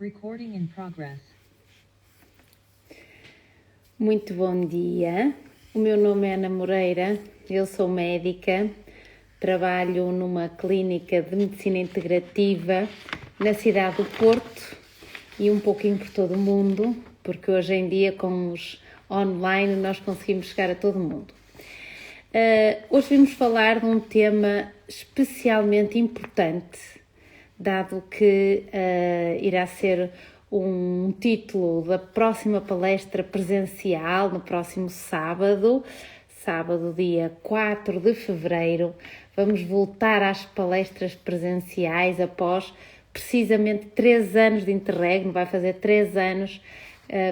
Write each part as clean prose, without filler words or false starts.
Recording in progress. Muito bom dia, o meu nome é Ana Moreira, eu sou médica, trabalho numa clínica de medicina integrativa na cidade do Porto e um pouquinho por todo o mundo, porque hoje em dia com os online nós conseguimos chegar a todo mundo. Hoje vamos falar de um tema especialmente importante, dado que irá ser um título da próxima palestra presencial no próximo sábado, dia 4 de fevereiro. Vamos voltar às palestras presenciais após precisamente 3 anos de interregno, vai fazer 3 anos,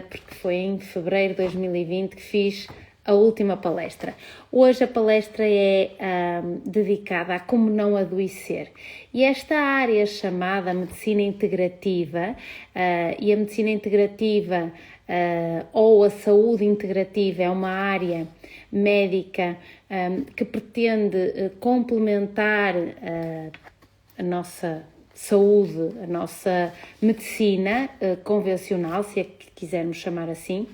porque foi em fevereiro de 2020 que fiz a última palestra. Hoje a palestra é dedicada a como não adoecer. E esta área chamada medicina integrativa, e a medicina integrativa ou a saúde integrativa é uma área médica que pretende complementar a nossa saúde, a nossa medicina convencional, se é que quisermos chamar assim.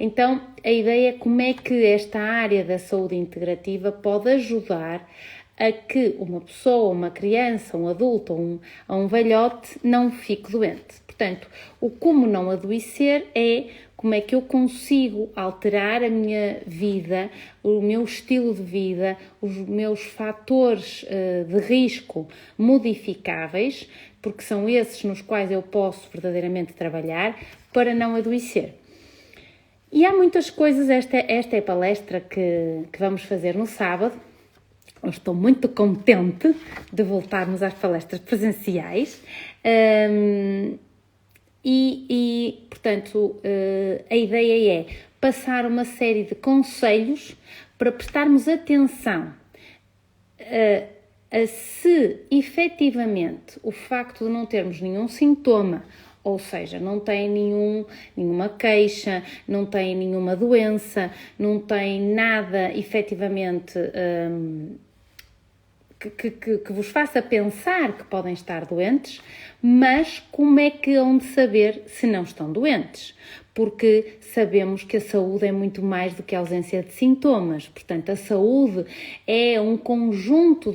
Então, a ideia é como é que esta área da saúde integrativa pode ajudar a que uma pessoa, uma criança, um adulto ou um velhote não fique doente. Portanto, o como não adoecer é como é que eu consigo alterar a minha vida, o meu estilo de vida, os meus fatores de risco modificáveis, porque são esses nos quais eu posso verdadeiramente trabalhar para não adoecer. E há muitas coisas, esta é a palestra que vamos fazer no sábado. Eu estou muito contente de voltarmos às palestras presenciais portanto, a ideia é passar uma série de conselhos para prestarmos atenção a se efetivamente o facto de não termos nenhum sintoma, ou seja, não tem nenhuma queixa, não tem nenhuma doença, não tem nada efetivamente que vos faça pensar que podem estar doentes, mas como é que hão de saber se não estão doentes? Porque sabemos que a saúde é muito mais do que a ausência de sintomas. Portanto, a saúde é um conjunto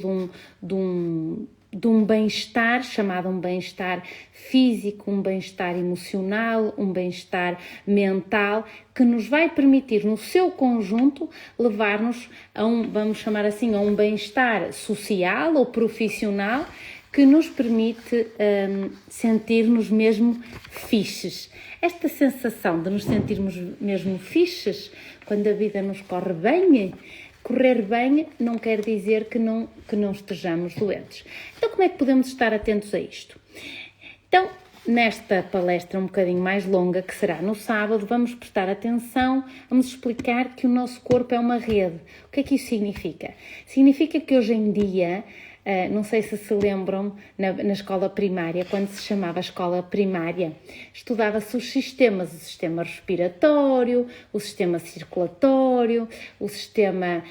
de um bem-estar, chamado um bem-estar físico, um bem-estar emocional, um bem-estar mental, que nos vai permitir, no seu conjunto, levar-nos a vamos chamar assim, a um bem-estar social ou profissional que nos permite sentir-nos mesmo fixes. Esta sensação de nos sentirmos mesmo fixes, quando a vida nos corre bem, correr bem não quer dizer que não estejamos doentes. Então, como é que podemos estar atentos a isto? Então, nesta palestra um bocadinho mais longa, que será no sábado, vamos prestar atenção, vamos explicar que o nosso corpo é uma rede. O que é que isso significa? Significa que hoje em dia, não sei se lembram, na escola primária, quando se chamava escola primária, estudava-se os sistemas, o sistema respiratório, o sistema circulatório, o sistema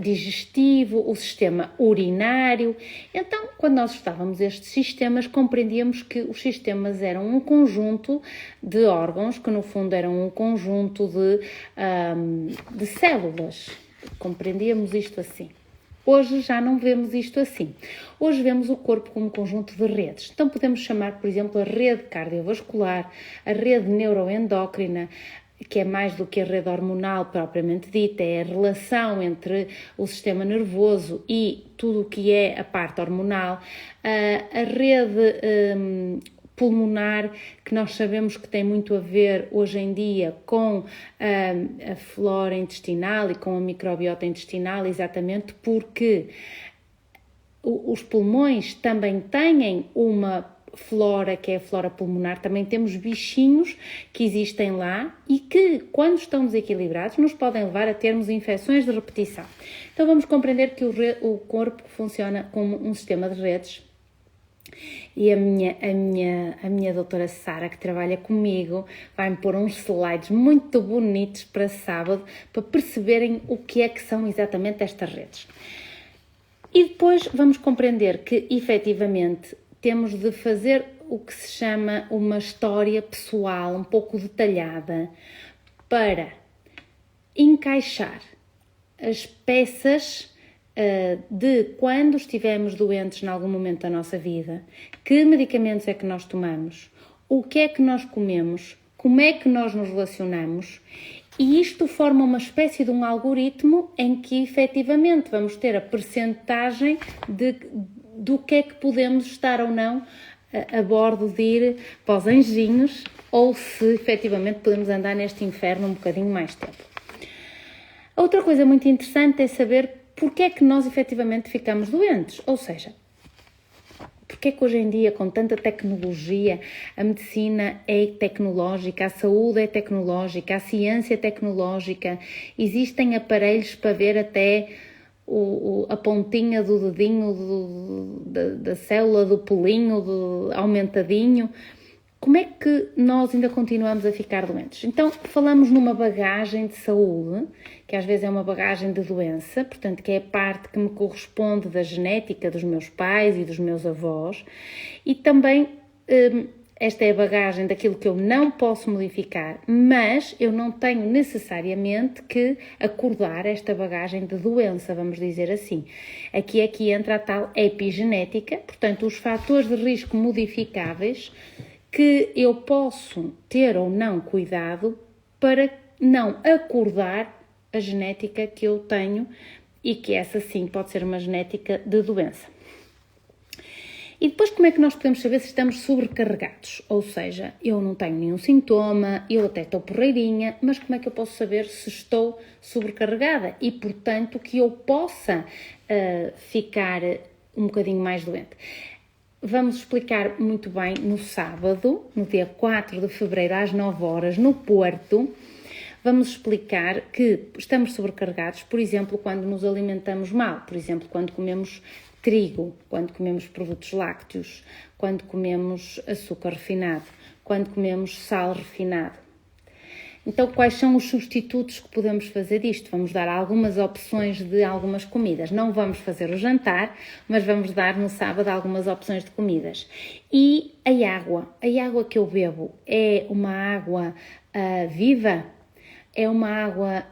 digestivo, o sistema urinário. Então, quando nós estudávamos estes sistemas, compreendíamos que os sistemas eram um conjunto de órgãos, que no fundo eram um conjunto de células. Compreendíamos isto assim. Hoje já não vemos isto assim. Hoje vemos o corpo como um conjunto de redes. Então podemos chamar, por exemplo, a rede cardiovascular, a rede neuroendócrina, que é mais do que a rede hormonal propriamente dita, é a relação entre o sistema nervoso e tudo o que é a parte hormonal, a rede pulmonar, que nós sabemos que tem muito a ver hoje em dia com a flora intestinal e com a microbiota intestinal, exatamente porque os pulmões também têm uma flora, que é a flora pulmonar, também temos bichinhos que existem lá e que, quando estão desequilibrados, nos podem levar a termos infecções de repetição. Então vamos compreender que o corpo funciona como um sistema de redes. E a minha doutora Sara, que trabalha comigo, vai-me pôr uns slides muito bonitos para sábado, para perceberem o que é que são exatamente estas redes. E depois vamos compreender que, efetivamente, temos de fazer o que se chama uma história pessoal, um pouco detalhada, para encaixar as peças de quando estivemos doentes em algum momento da nossa vida, que medicamentos é que nós tomamos, o que é que nós comemos, como é que nós nos relacionamos, e isto forma uma espécie de um algoritmo em que efetivamente vamos ter a percentagem do que é que podemos estar ou não a bordo de ir para os anjinhos, ou se efetivamente podemos andar neste inferno um bocadinho mais tempo. Outra coisa muito interessante é saber porque é que nós efetivamente ficamos doentes, ou seja, porque é que hoje em dia, com tanta tecnologia, a medicina é tecnológica, a saúde é tecnológica, a ciência é tecnológica, existem aparelhos para ver até a pontinha do dedinho da célula do pulinho aumentadinho. Como é que nós ainda continuamos a ficar doentes? Então, falamos numa bagagem de saúde, que às vezes é uma bagagem de doença, portanto, que é a parte que me corresponde da genética dos meus pais e dos meus avós, e também esta é a bagagem daquilo que eu não posso modificar, mas eu não tenho necessariamente que acordar esta bagagem de doença, vamos dizer assim. Aqui entra a tal epigenética, portanto, os fatores de risco modificáveis que eu posso ter ou não cuidado para não acordar a genética que eu tenho e que essa sim pode ser uma genética de doença. E depois como é que nós podemos saber se estamos sobrecarregados? Ou seja, eu não tenho nenhum sintoma, eu até estou porreirinha, mas como é que eu posso saber se estou sobrecarregada? E portanto que eu possa ficar um bocadinho mais doente. Vamos explicar muito bem no sábado, no dia 4 de fevereiro, às 9 horas, no Porto. Vamos explicar que estamos sobrecarregados, por exemplo, quando nos alimentamos mal, por exemplo, quando comemos trigo, quando comemos produtos lácteos, quando comemos açúcar refinado, quando comemos sal refinado. Então, quais são os substitutos que podemos fazer disto? Vamos dar algumas opções de algumas comidas. Não vamos fazer o jantar, mas vamos dar no sábado algumas opções de comidas. E a água que eu bebo é uma água viva? É uma água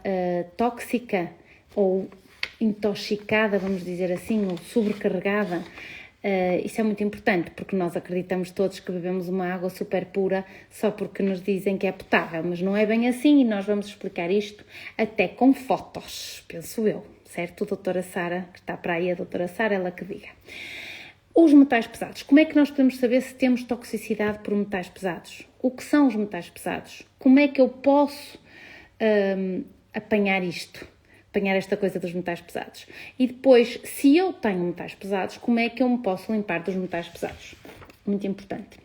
tóxica ou intoxicada, vamos dizer assim, ou sobrecarregada? Isso é muito importante, porque nós acreditamos todos que bebemos uma água super pura só porque nos dizem que é potável, mas não é bem assim e nós vamos explicar isto até com fotos, penso eu, certo? A doutora Sara, que está para aí, a doutora Sara, ela que diga. Os metais pesados. Como é que nós podemos saber se temos toxicidade por metais pesados? O que são os metais pesados? Como é que eu posso apanhar esta coisa dos metais pesados? E depois, se eu tenho metais pesados, como é que eu me posso limpar dos metais pesados? Muito importante.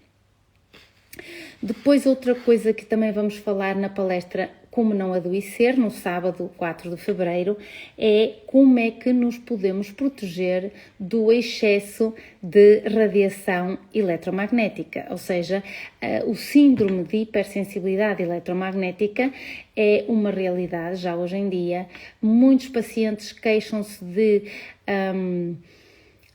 Depois, outra coisa que também vamos falar na palestra Como Não Adoecer, no sábado 4 de fevereiro, é como é que nos podemos proteger do excesso de radiação eletromagnética, ou seja, o síndrome de hipersensibilidade eletromagnética é uma realidade já hoje em dia. Muitos pacientes queixam-se de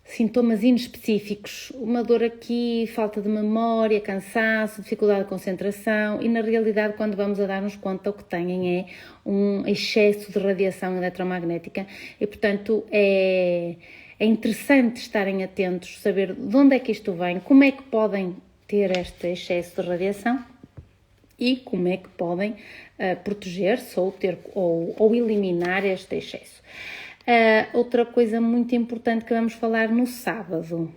sintomas inespecíficos, uma dor aqui, falta de memória, cansaço, dificuldade de concentração e na realidade quando vamos a dar-nos conta o que têm é um excesso de radiação eletromagnética e portanto é interessante estarem atentos, saber de onde é que isto vem, como é que podem ter este excesso de radiação e como é que podem proteger-se ou eliminar este excesso. Outra coisa muito importante que vamos falar no sábado,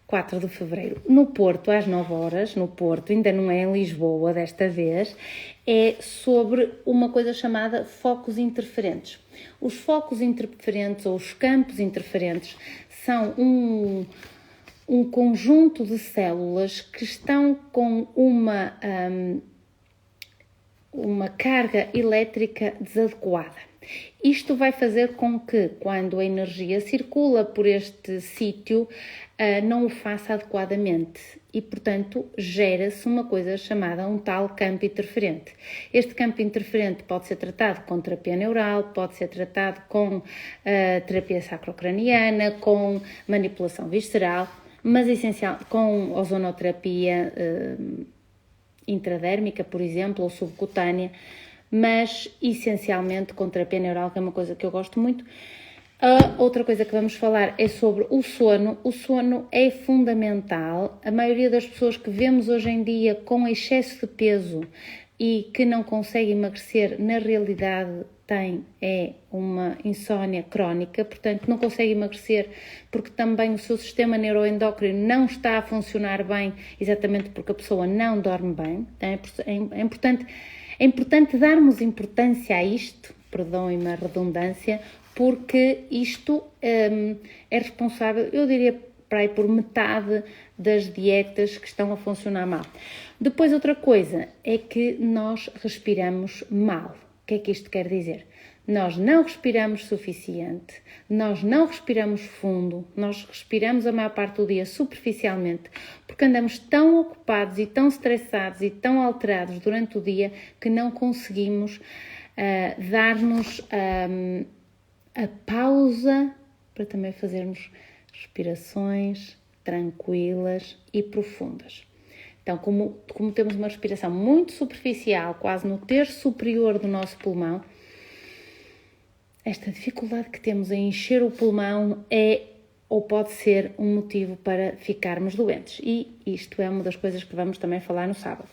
4 de fevereiro, no Porto, às 9 horas, no Porto, ainda não é em Lisboa desta vez, é sobre uma coisa chamada focos interferentes. Os focos interferentes ou os campos interferentes são um conjunto de células que estão com uma carga elétrica desadequada. Isto vai fazer com que, quando a energia circula por este sítio, não o faça adequadamente e, portanto, gera-se uma coisa chamada um tal campo interferente. Este campo interferente pode ser tratado com terapia neural, pode ser tratado com terapia sacrocraniana, com manipulação visceral, mas essencial, com ozonoterapia intradérmica, por exemplo, ou subcutânea, mas essencialmente com terapia neural, que é uma coisa que eu gosto muito. A outra coisa que vamos falar é sobre o sono. O sono é fundamental. A maioria das pessoas que vemos hoje em dia com excesso de peso e que não conseguem emagrecer, na realidade tem uma insónia crónica, portanto não consegue emagrecer porque também o seu sistema neuroendócrino não está a funcionar bem, exatamente porque a pessoa não dorme bem. É importante darmos importância a isto, perdoem-me a redundância, porque isto é responsável, eu diria, por metade das dietas que estão a funcionar mal. Depois, outra coisa é que nós respiramos mal. O que é que isto quer dizer? Nós não respiramos suficiente, nós não respiramos fundo, nós respiramos a maior parte do dia superficialmente, porque andamos tão ocupados e tão estressados e tão alterados durante o dia que não conseguimos dar-nos a pausa para também fazermos respirações tranquilas e profundas. Então, como temos uma respiração muito superficial, quase no terço superior do nosso pulmão, esta dificuldade que temos em encher o pulmão é ou pode ser um motivo para ficarmos doentes. E isto é uma das coisas que vamos também falar no sábado.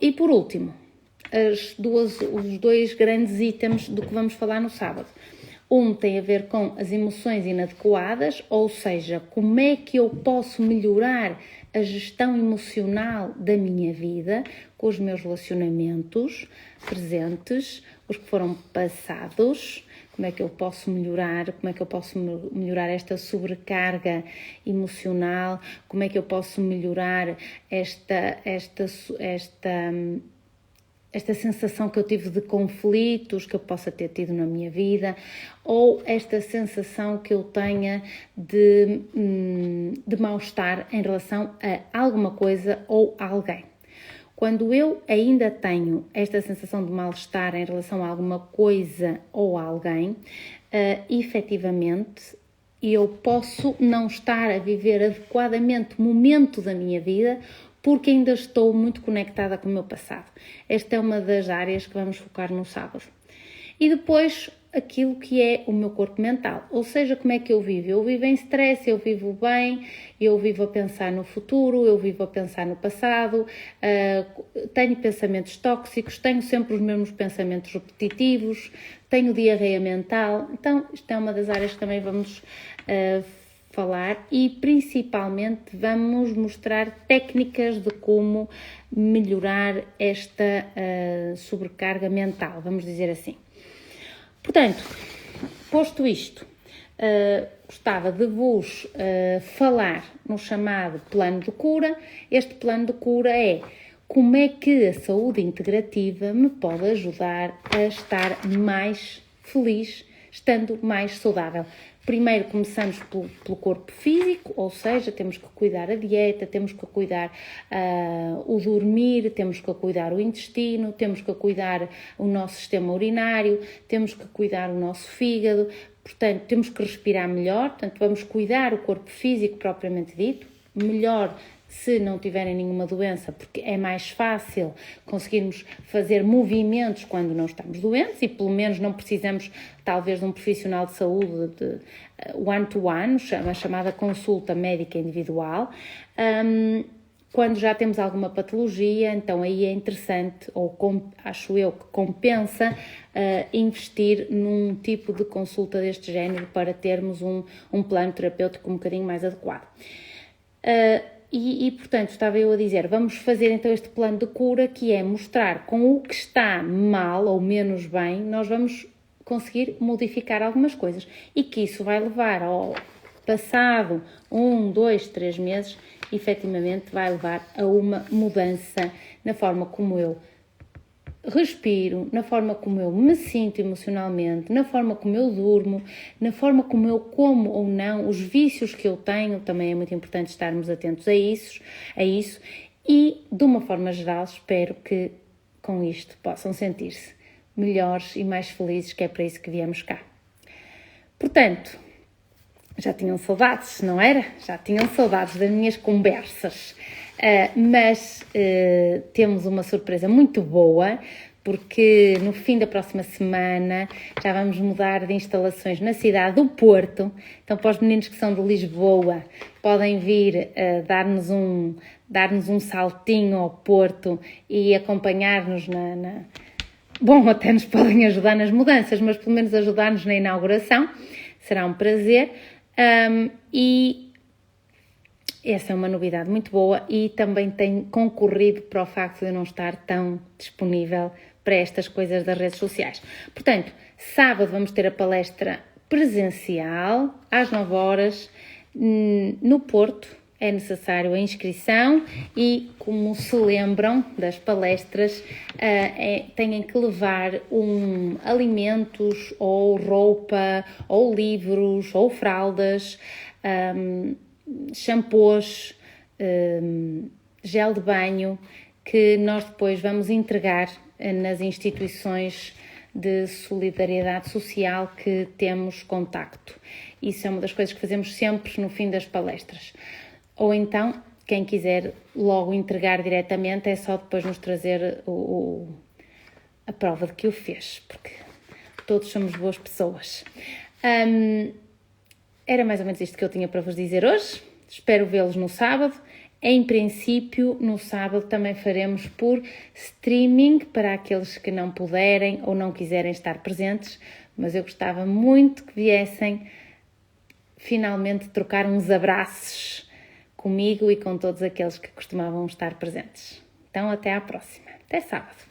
E por último, os dois grandes itens do que vamos falar no sábado. Um tem a ver com as emoções inadequadas, ou seja, como é que eu posso melhorar a gestão emocional da minha vida, com os meus relacionamentos presentes, os que foram passados, como é que eu posso melhorar, esta sobrecarga emocional, como é que eu posso melhorar esta sensação que eu tive de conflitos que eu possa ter tido na minha vida, ou esta sensação que eu tenha de mal-estar em relação a alguma coisa ou a alguém. Quando eu ainda tenho esta sensação de mal-estar em relação a alguma coisa ou a alguém, efetivamente, eu posso não estar a viver adequadamente o momento da minha vida, porque ainda estou muito conectada com o meu passado. Esta é uma das áreas que vamos focar no sábado. E depois, aquilo que é o meu corpo mental, ou seja, como é que eu vivo? Eu vivo em stress, eu vivo bem, eu vivo a pensar no futuro, eu vivo a pensar no passado, tenho pensamentos tóxicos, tenho sempre os mesmos pensamentos repetitivos, tenho diarreia mental. Então, isto é uma das áreas que também vamos falar e principalmente vamos mostrar técnicas de como melhorar esta sobrecarga mental, vamos dizer assim. Portanto, posto isto, gostava de vos falar no chamado plano de cura. Este plano de cura é como é que a saúde integrativa me pode ajudar a estar mais feliz, estando mais saudável. Primeiro começamos pelo corpo físico, ou seja, temos que cuidar a dieta, temos que cuidar o dormir, temos que cuidar o intestino, temos que cuidar o nosso sistema urinário, temos que cuidar o nosso fígado, portanto, temos que respirar melhor, portanto, vamos cuidar o corpo físico propriamente dito, melhor se não tiverem nenhuma doença, porque é mais fácil conseguirmos fazer movimentos quando não estamos doentes e pelo menos não precisamos talvez de um profissional de saúde de one-to-one, a chamada consulta médica individual. Quando já temos alguma patologia, então aí é interessante, ou acho eu que compensa, investir num tipo de consulta deste género para termos um plano terapêutico um bocadinho mais adequado. Portanto, estava eu a dizer, vamos fazer então este plano de cura, que é mostrar com o que está mal ou menos bem, nós vamos conseguir modificar algumas coisas e que isso vai levar ao passado 1, 2, 3 meses, efetivamente vai levar a uma mudança na forma como eu respiro, na forma como eu me sinto emocionalmente, na forma como eu durmo, na forma como eu como ou não, os vícios que eu tenho, também é muito importante estarmos atentos a isso e, de uma forma geral, espero que com isto possam sentir-se melhores e mais felizes, que é para isso que viemos cá. Portanto, Já tinham saudades, não era? Já tinham saudades das minhas conversas. Mas temos uma surpresa muito boa, porque no fim da próxima semana já vamos mudar de instalações na cidade do Porto. Então, para os meninos que são de Lisboa, podem vir dar-nos um saltinho ao Porto e acompanhar-nos Bom, até nos podem ajudar nas mudanças, mas pelo menos ajudar-nos na inauguração. Será um prazer. E essa é uma novidade muito boa e também tem concorrido para o facto de eu não estar tão disponível para estas coisas das redes sociais. Portanto, sábado vamos ter a palestra presencial às 9 horas no Porto. É necessário a inscrição e, como se lembram das palestras, têm que levar alimentos ou roupa ou livros ou fraldas, shampoos, gel de banho, que nós depois vamos entregar nas instituições de solidariedade social que temos contacto. Isso é uma das coisas que fazemos sempre no fim das palestras. Ou então, quem quiser logo entregar diretamente, é só depois nos trazer a prova de que o fez, porque todos somos boas pessoas. Era mais ou menos isto que eu tinha para vos dizer hoje. Espero vê-los no sábado. Em princípio, no sábado também faremos por streaming para aqueles que não puderem ou não quiserem estar presentes, mas eu gostava muito que viessem finalmente trocar uns abraços comigo e com todos aqueles que costumavam estar presentes. Então, até à próxima. Até sábado.